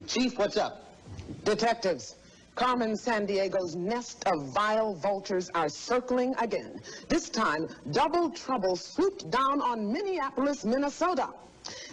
Chief, what's up? Detectives, Carmen Sandiego's nest of vile vultures are circling again. This time, double trouble swooped down on Minneapolis, Minnesota.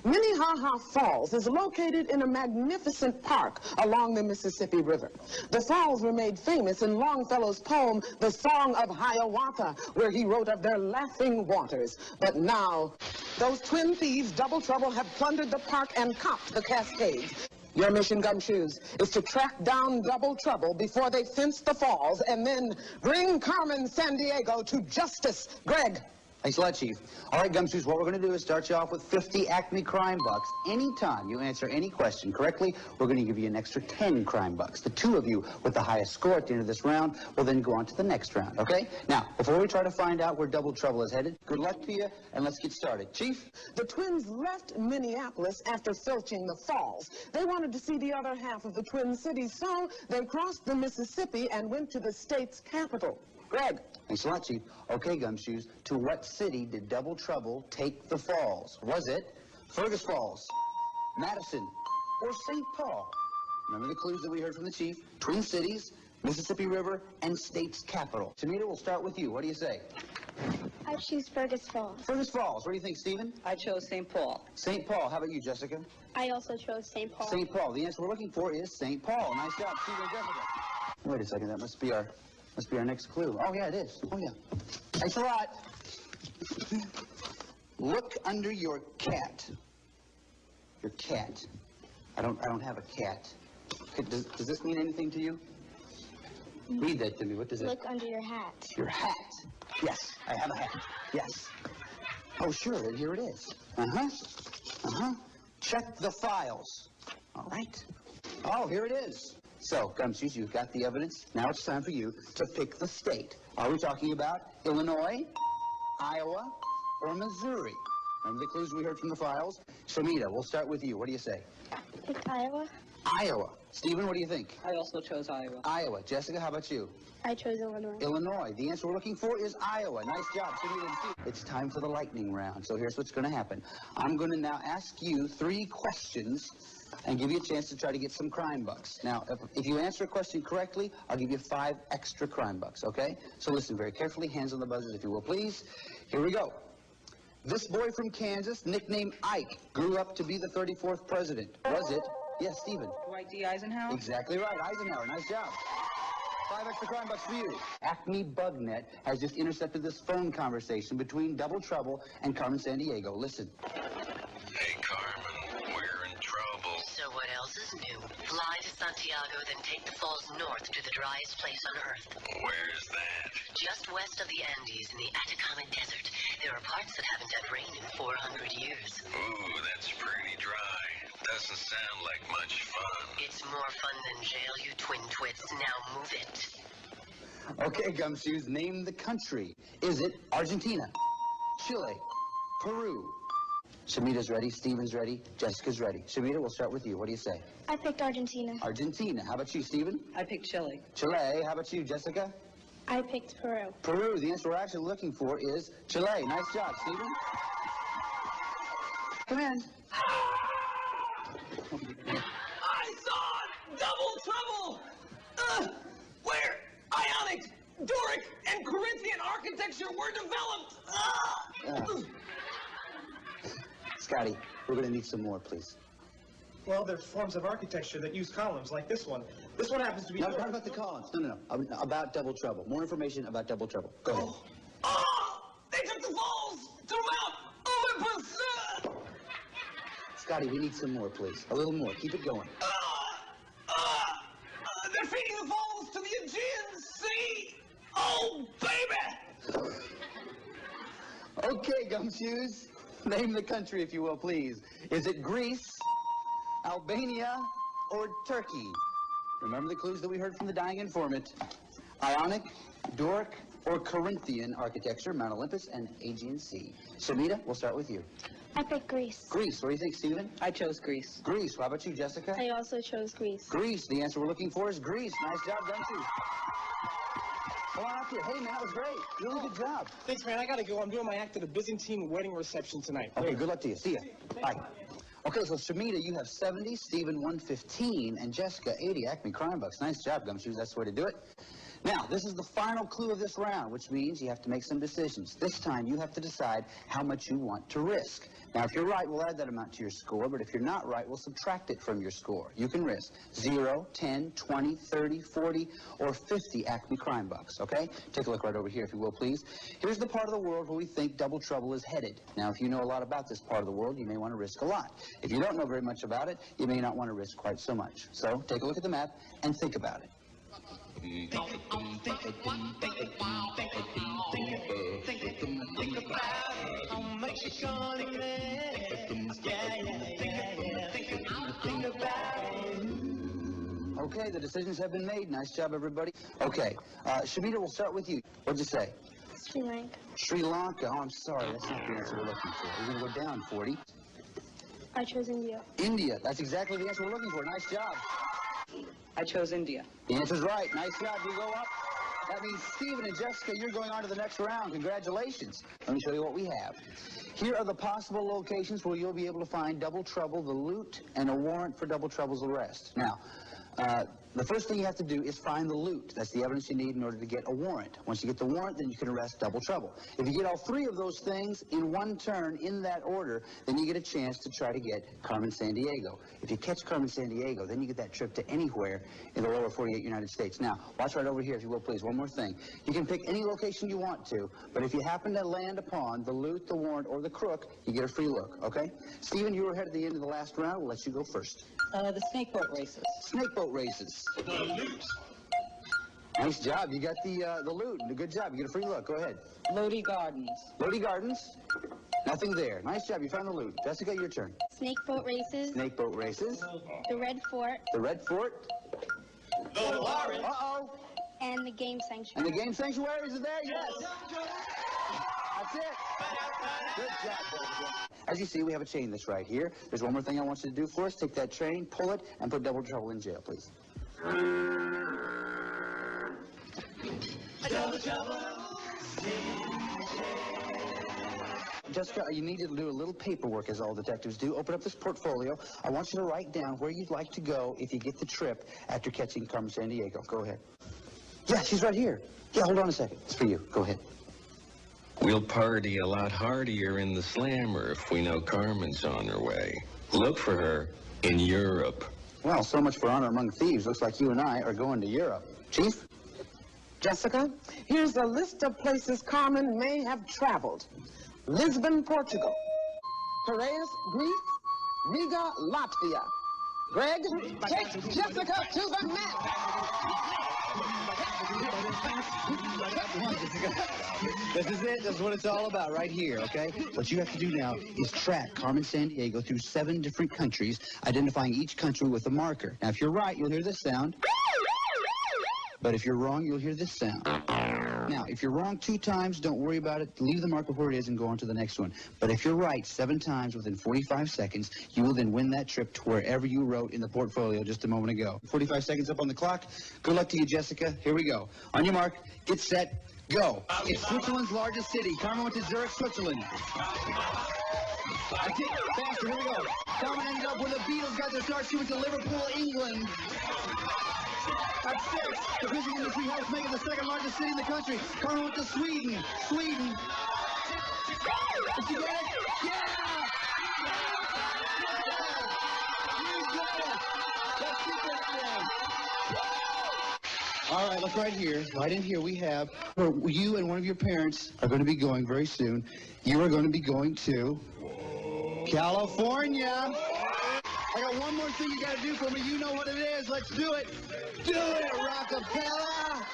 Minnehaha Falls is located in a magnificent park along the Mississippi River. The falls were made famous in Longfellow's poem, The Song of Hiawatha, where he wrote of their laughing waters. But now, those twin thieves, Double Trouble, have plundered the park and copped the Cascades. Your mission, Gumshoes, is to track down Double Trouble before they fence the falls and then bring Carmen Sandiego to justice. Greg. Thanks a lot, Chief. All right, Gumshoes, what we're going to do is start you off with 50 Acme crime bucks. Anytime you answer any question correctly, we're going to give you an extra 10 crime bucks. The two of you with the highest score at the end of this round will then go on to the next round, okay? Now, before we try to find out where Double Trouble is headed, good luck to you, and let's get started. Chief? The twins left Minneapolis after filching the falls. They wanted to see the other half of the Twin Cities, so they crossed the Mississippi and went to the state's capital. Greg. Thanks a lot, Chief. Okay, Gumshoes, to what city did Double Trouble take the falls? Was it Fergus Falls, Madison, or St. Paul? Remember the clues that we heard from the Chief? Twin Cities, Mississippi River, and state's capital. Tamita, we'll start with you. What do you say? I choose Fergus Falls. Fergus Falls. What do you think, Stephen? I chose St. Paul. St. Paul. How about you, Jessica? I also chose St. Paul. St. Paul. The answer we're looking for is St. Paul. Nice job, Stephen and Jessica. Wait a second. That must be our next clue. Oh, yeah, it is. Oh, yeah. Thanks a lot. Look under your cat. Your cat. I don't have a cat. Does this mean anything to you? Read that to me. What does it? Look under your hat. Your hat. Yes, I have a hat. Yes. Oh, sure. Here it is. Uh-huh. Check the files. All right. Oh, here it is. So, Gumshoes, you've got the evidence. Now it's time for you to pick the state. Are we talking about Illinois, Iowa, or Missouri? Remember the clues we heard from the files? Shamita, we'll start with you. What do you say? Pick Iowa. Iowa. Stephen, what do you think? I also chose Iowa. Iowa. Jessica, how about you? I chose Illinois. Illinois. The answer we're looking for is Iowa. Nice job, Shamita and Steve. It's time for the lightning round. So here's what's going to happen. I'm going to now ask you 3 questions and give you a chance to try to get some crime bucks. Now, if you answer a question correctly, I'll give you 5 extra crime bucks, okay? So listen very carefully. Hands on the buzzers, if you will, please. Here we go. This boy from Kansas, nicknamed Ike, grew up to be the 34th president. Was it? Yes, Stephen. Dwight D. Eisenhower? Exactly right. Eisenhower. Nice job. 5 extra crime bucks for you. Acme BugNet has just intercepted this phone conversation between Double Trouble and Carmen Sandiego. Listen. Hey, Carmen, we're in trouble. So what else is new? Fly to Santiago, then take the falls north to the driest place on Earth. Where's that? Just west of the Andes in the Atacama Desert. There are parts that haven't had rain in 400 years. Ooh, that's pretty dry. Doesn't sound like much fun. It's more fun than jail, you twin twits. Now move it. Okay, Gumshoes, name the country. Is it Argentina, Chile, Peru? Shamita's ready, Stephen's ready, Jessica's ready. Shamita, we'll start with you. What do you say? I picked Argentina. Argentina. How about you, Stephen? I picked Chile. Chile. How about you, Jessica? I picked Peru. Peru. The answer we're actually looking for is Chile. Nice job, Stephen. Come in. I saw Double Trouble! Where Ionic, Doric, and Corinthian architecture were developed! Scotty, we're going to need some more, please. Well, there's forms of architecture that use columns, like this one. This one happens to be... No, not about the columns. No. About Double Trouble. More information about Double Trouble. Go ahead. They took the falls to Mount Olympus! Scotty, we need some more, please. A little more. Keep it going. They're feeding the falls to the Aegean Sea! Oh, baby! Okay, Gumshoes. Name the country, if you will, please. Is it Greece, Albania, or Turkey? Remember the clues that we heard from the dying informant. Ionic, Doric, or Corinthian architecture, Mount Olympus, and Aegean Sea. Shamita, we'll start with you. I picked Greece. Greece. What do you think, Stephen? I chose Greece. Greece. How about you, Jessica? I also chose Greece. Greece. The answer we're looking for is Greece. Nice job, Gumshoes. Come on up here. Hey, man, that was great. Really good job. Thanks, man. I gotta go. I'm doing my act at a Byzantine wedding reception tonight. Okay, good luck to you. See ya. Bye. Okay, so Shamita, you have 70, Stephen 115, and Jessica 80 Acme Crime Bucks. Nice job, Gumshoes. That's the way to do it. Now, this is the final clue of this round, which means you have to make some decisions. This time, you have to decide how much you want to risk. Now, if you're right, we'll add that amount to your score, but if you're not right, we'll subtract it from your score. You can risk 0, 10, 20, 30, 40, or 50 Acme Crime Bucks, okay? Take a look right over here, if you will, please. Here's the part of the world where we think Double Trouble is headed. Now, if you know a lot about this part of the world, you may want to risk a lot. If you don't know very much about it, you may not want to risk quite so much. So, take a look at the map and think about it. Think about how much you're gonna risk. Think about it. Okay, the decisions have been made. Nice job, everybody. Okay, Shamita, we'll start with you. What'd you say? Sri Lanka. Sri Lanka. Oh, I'm sorry. That's not the answer we're looking for. We're going to go down 40. I chose India. India. That's exactly the answer we're looking for. Nice job. I chose India. The answer's right. Nice job. You go up. That means Stephen and Jessica, you're going on to the next round. Congratulations. Let me show you what we have. Here are the possible locations where you'll be able to find Double Trouble, the loot, and a warrant for Double Trouble's arrest. Now, the first thing you have to do is find the loot. That's the evidence you need in order to get a warrant. Once you get the warrant, then you can arrest Double Trouble. If you get all three of those things in one turn, in that order, then you get a chance to try to get Carmen Sandiego. If you catch Carmen Sandiego, then you get that trip to anywhere in the lower 48 United States. Now, watch right over here, if you will, please. One more thing. You can pick any location you want to, but if you happen to land upon the loot, the warrant, or the crook, you get a free look, okay? Stephen, you were ahead at the end of the last round. We'll let you go first. The snake boat races. Snake boat races. The loot. Nice job. You got the loot. Good job. You get a free look. Go ahead. Lodi Gardens. Lodi Gardens. Nothing there. Nice job. You found the loot. Jessica, your turn. Snake boat races. Snake boat races. The Red Fort. The Red Fort. The warrant. Uh-oh. And the Game And Sanctuary. the game sanctuary is there? Yes. That's it. Good job, Jessica. As you see, we have a chain that's right here. There's one more thing I want you to do for us. Take that chain, pull it, and put Double Trouble in jail, please. Double Trouble. Jessica, you need to do a little paperwork, as all detectives do. Open up this portfolio. I want you to write down where you'd like to go if you get the trip after catching Carmen Sandiego. Go ahead. Yeah, she's right here. Yeah, hold on a second. It's for you. Go ahead. We'll party a lot hardier in the slammer if we know Carmen's on her way. Look for her in Europe. Well, so much for honor among thieves. Looks like you and I are going to Europe. Chief? Jessica, here's a list of places Carmen may have traveled. Lisbon, Portugal. Piraeus, Greece. Riga, Latvia. Greg, take Jessica to the map. This is it. This is what it's all about right here, okay? What you have to do now is track Carmen Sandiego through 7 different countries, identifying each country with a marker. Now, if you're right, you'll hear this sound. But if you're wrong, you'll hear this sound. Now, if you're wrong 2 times, don't worry about it. Leave the marker where it is and go on to the next one. But if you're right 7 times within 45 seconds, you will then win that trip to wherever you wrote in the portfolio just a moment ago. 45 seconds up on the clock. Good luck to you, Jessica. Here we go. On your mark, get set, go. It's Switzerland's largest city. Carmen went to Zurich, Switzerland. That's it. Faster. Here we go. Carmen ended up where the Beatles got their start. She went to Liverpool, England. That's 6. The fishing industry helps make it the 2nd largest city in the country. Carmen went to Sweden. Sweden. Did you get it? Yeah! You got it! Let's keep this thing. All right, look right here. Right in here we have where you and one of your parents are going to be going very soon. You are going to be going to California. I got one more thing you got to do for me. You know what it is. Let's do it. Do it, Rockapella.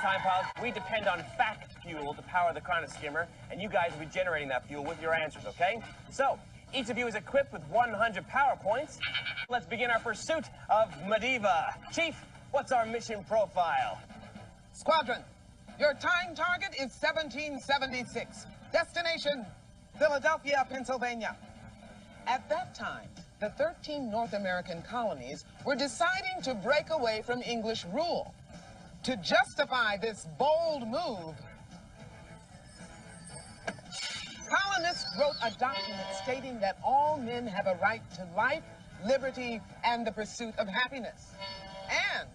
Time pilots, we depend on fact fuel to power the Chrono Skimmer, and you guys will be generating that fuel with your answers, okay? So, each of you is equipped with 100 power points. Let's begin our pursuit of Mediva. Chief, what's our mission profile? Squadron, your time target is 1776. Destination, Philadelphia, Pennsylvania. At that time, the 13 North American colonies were deciding to break away from English rule. To justify this bold move, colonists wrote a document stating that all men have a right to life, liberty, and the pursuit of happiness. And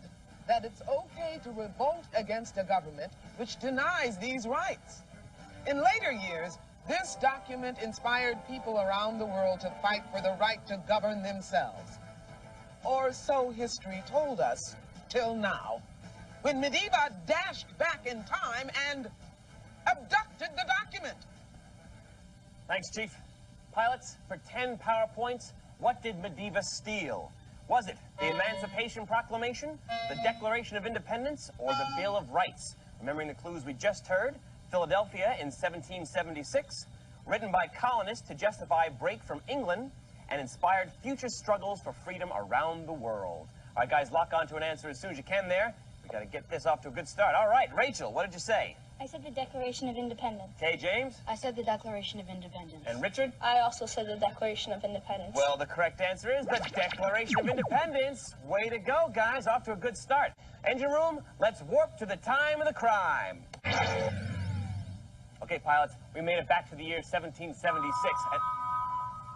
that it's okay to revolt against a government which denies these rights. In later years, this document inspired people around the world to fight for the right to govern themselves. Or so history told us, till now, when Medivh dashed back in time and abducted the document. Thanks, Chief. Pilots, for 10 power points, what did Medivh steal? Was it the Emancipation Proclamation, the Declaration of Independence, or the Bill of Rights? Remembering the clues we just heard, Philadelphia in 1776, written by colonists to justify break from England, and inspired future struggles for freedom around the world. All right, guys, lock on to an answer as soon as you can there. We got to get this off to a good start. All right, Rachel, what did you say? I said the Declaration of Independence. Okay, James? I said the Declaration of Independence. And Richard? I also said the Declaration of Independence. Well, the correct answer is the Declaration of Independence. Way to go, guys. Off to a good start. Engine room, let's warp to the time of the crime. Okay, pilots, we made it back to the year 1776.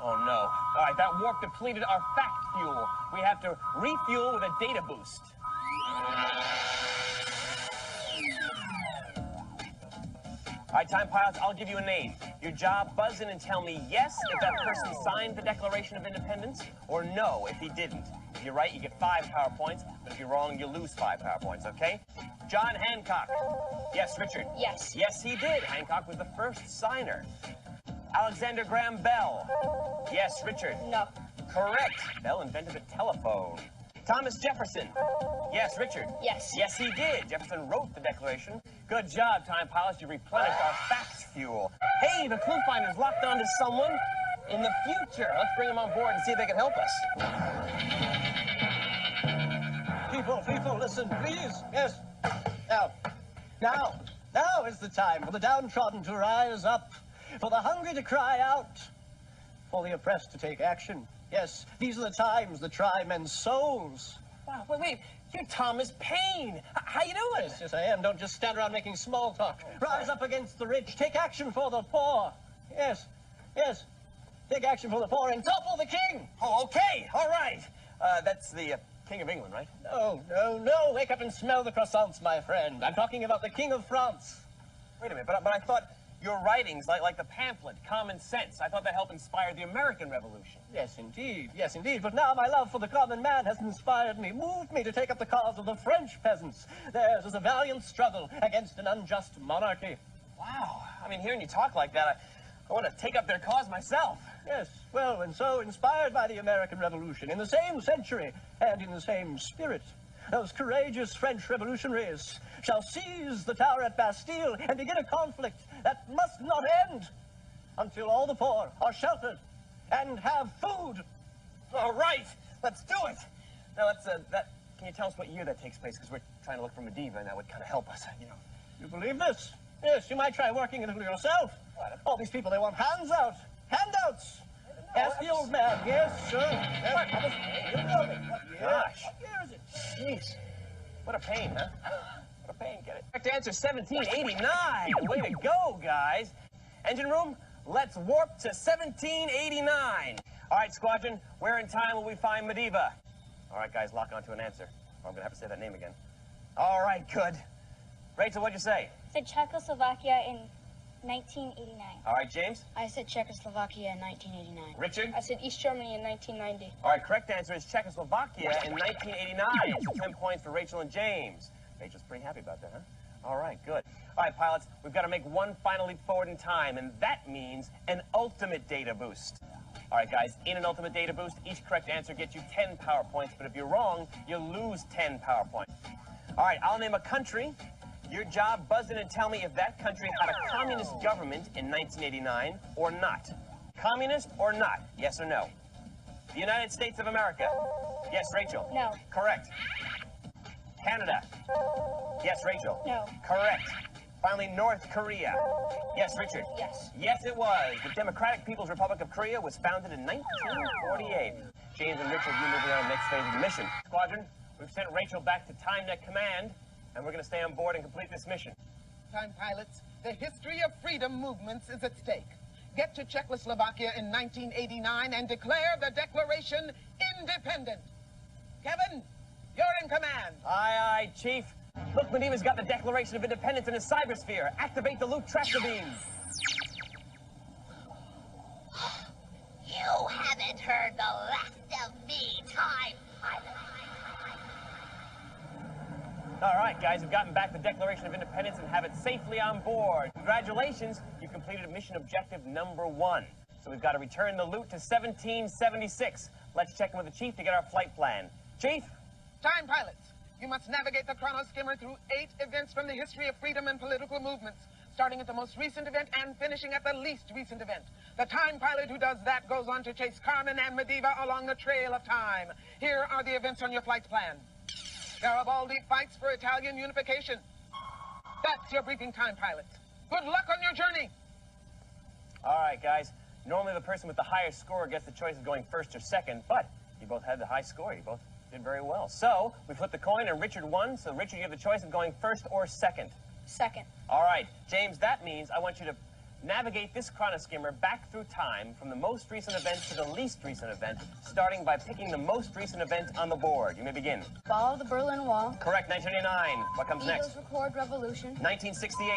Oh, no. All right, that warp depleted our fact fuel. We have to refuel with a data boost. All right, time pilots, I'll give you a name. Your job, buzz in and tell me yes if that person signed the Declaration of Independence, or no if he didn't. If you're right, you get 5 power points, but if you're wrong, you lose 5 power points, okay? John Hancock. Yes, Richard? Yes. Yes, he did. Hancock was the first signer. Alexander Graham Bell. Yes, Richard? No. Correct. Bell invented the telephone. Thomas Jefferson. Yes, Richard? Yes. Yes, he did. Jefferson wrote the Declaration. Good job, time pilots. You replenished our facts fuel. Hey, the clue finder's locked onto someone in the future. Let's bring them on board and see if they can help us. People, listen, please. Yes. Now is the time for the downtrodden to rise up, for the hungry to cry out, for the oppressed to take action. Yes, these are the times that try men's souls. Wow, wait. You're Thomas Paine. How you doing? Yes, I am. Don't just stand around making small talk. Rise up against the rich. Take action for the poor. Yes. Take action for the poor and topple the king. Oh, okay. All right. That's the King of England, right? No. Wake up and smell the croissants, my friend. I'm talking about the King of France. Wait a minute, but I thought your writings, like the pamphlet, Common Sense, I thought that helped inspire the American Revolution. Yes, indeed. But now my love for the common man has inspired me, moved me to take up the cause of the French peasants. Theirs is a valiant struggle against an unjust monarchy. Wow. I mean, hearing you talk like that, I want to take up their cause myself. Yes, well, and so inspired by the American Revolution, in the same century and in the same spirit, those courageous French revolutionaries shall seize the tower at Bastille and begin a conflict that must not end until all the poor are sheltered and have food. All right, let's do it. Now, can you tell us what year that takes place? Because we're trying to look for Medivh, and that would kind of help us, you know. You believe this? Yes, you might try working a little yourself. What? All these people, they want hands out. Handouts. Ask the old man. Yes, sir. What? You know me. Gosh. What year is it? Jeez. What a pain, huh? What a pain. Get it. Correct answer, 1789. Way to go, guys. Engine room, let's warp to 1789. All right, squadron, where in time will we find Medivh? All right, guys, lock onto an answer, or I'm going to have to say that name again. All right, good. Rachel, what'd you say? I said Czechoslovakia in 1989. All right, James? I said Czechoslovakia in 1989. Richard? I said East Germany in 1990. All right, correct answer is Czechoslovakia in 1989. So 10 points for Rachel and James. Rachel's pretty happy about that, huh? All right, good. All right, pilots, we've got to make one final leap forward in time, and that means an ultimate data boost. All right, guys, in an ultimate data boost, each correct answer gets you 10 power points, but if you're wrong, you lose 10 power points. All right, I'll name a country. Your job, buzz in and tell me if that country had a communist government in 1989 or not. Communist or not? Yes or no? The United States of America? Yes, Rachel? No. Correct. Canada? Yes, Rachel? No. Correct. Finally, North Korea? Yes, Richard? Yes. Yes, it was. The Democratic People's Republic of Korea was founded in 1948. James and Richard, you moving on to the next phase of the mission. Squadron, we've sent Rachel back to TimeNet Command, and we're going to stay on board and complete this mission. Time pilots, the history of freedom movements is at stake. get to Czechoslovakia in 1989 and declare the Declaration independent. Kevin, you're in command. Aye, aye, Chief. Look, Mediva's got the Declaration of Independence in his cybersphere. Activate the loop tractor beam. You haven't heard the last of me, Time Pilot. All right, guys, we've gotten back the Declaration of Independence and have it safely on board. Congratulations, you completed mission objective number 1. So we've got to return the loot to 1776. Let's check in with the Chief to get our flight plan. Chief? Time pilots, you must navigate the chronoskimmer through 8 events from the history of freedom and political movements, starting at the most recent event and finishing at the least recent event. The time pilot who does that goes on to chase Carmen and Mediva along the trail of time. Here are the events on your flight plan. Garibaldi fights for Italian unification. That's your briefing, time pilot. Good luck on your journey. All right, guys. Normally the person with the higher score gets the choice of going first or second, but you both had the high score. You both did very well. So we flipped the coin and Richard won. So Richard, you have the choice of going first or second. Second. All right, James, that means I want you to navigate this chronoskimmer back through time from the most recent event to the least recent event, starting by picking the most recent event on the board. You may begin. Fall of the Berlin Wall. Correct, 1989. What comes next? Beatles record revolution. 1968.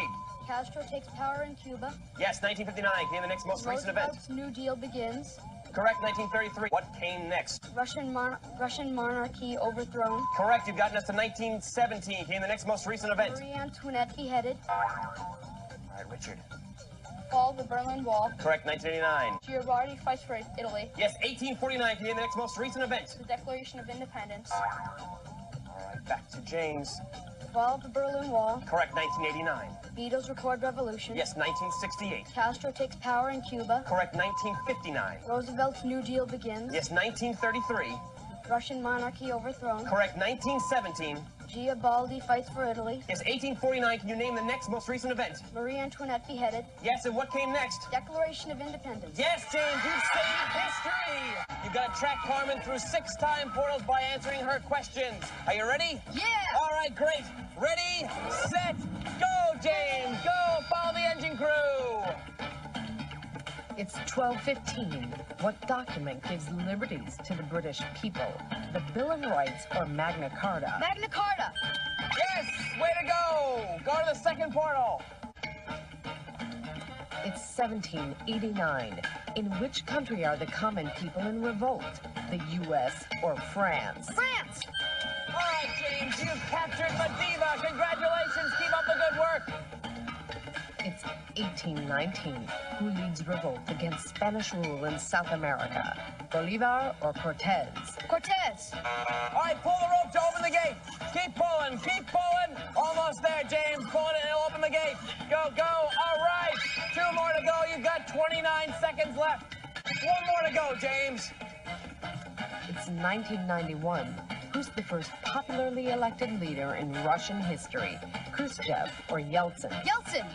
Castro takes power in Cuba. Yes, 1959. Name the next most recent event. Roosevelt's New Deal begins. Correct, 1933. What came next? Russian monarchy overthrown. Correct, you've gotten us to 1917. Came the next most recent event. Marie Antoinette beheaded. All right, Richard. Fall of the Berlin Wall. Correct, 1989. Garibaldi fights for Italy. Yes, 1849. Came the next most recent event. The Declaration of Independence. All right, back to James. Fall of the Berlin Wall. Correct, 1989. Beatles record revolution. Yes, 1968. Castro takes power in Cuba. Correct, 1959. Roosevelt's New Deal begins. Yes, 1933. Russian monarchy overthrown. Correct, 1917. Garibaldi fights for Italy. Yes, 1849. Can you name the next most recent event? Marie Antoinette beheaded. Yes, and what came next? Declaration of Independence. Yes, James, you've saved history! You've got to track Carmen through 6 time portals by answering her questions. Are you ready? Yeah! All right, great. Ready, set, go, James! Go, follow the engine crew! It's 1215. What document gives liberties to the British people? The Bill of Rights or Magna Carta? Magna Carta! Yes! Way to go! Go to the second portal! It's 1789. In which country are the common people in revolt? The U.S. or France? France! All right, James, you've captured Mediva. Congratulations. Keep up the good work. It's 1819. Who leads revolt against Spanish rule in South America? Bolivar or Cortez? Cortez! All right, pull the rope to open the gate. Keep pulling, keep pulling. Almost there, James. Pull it and it'll open the gate. Go, go. All right. 2 more to go. You've got 29 seconds left. 1 more to go, James. It's 1991. Who's the first popularly elected leader in Russian history? Khrushchev or Yeltsin? Yeltsin!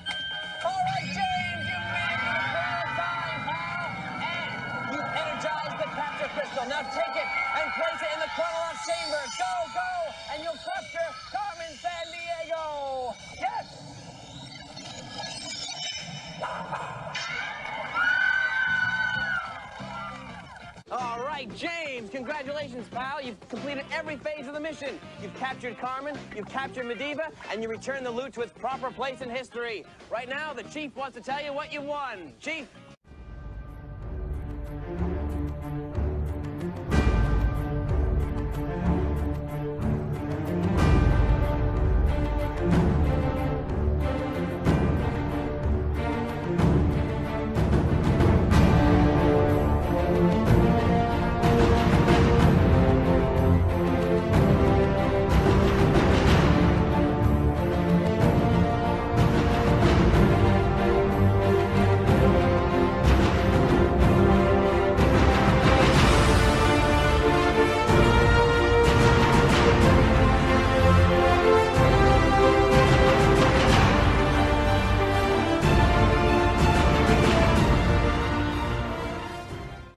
All right, James, you made it for time, pal. And you energized the capture crystal. Now take it and place it in the chronolock chamber. Go, go, and you'll capture Carmen Sandiego. Yes! All right, James, congratulations, pal. You've completed every phase of the mission. You've captured Carmen, you've captured Mediva, and you returned the loot to its proper place in history. Right now, the Chief wants to tell you what you won. Chief?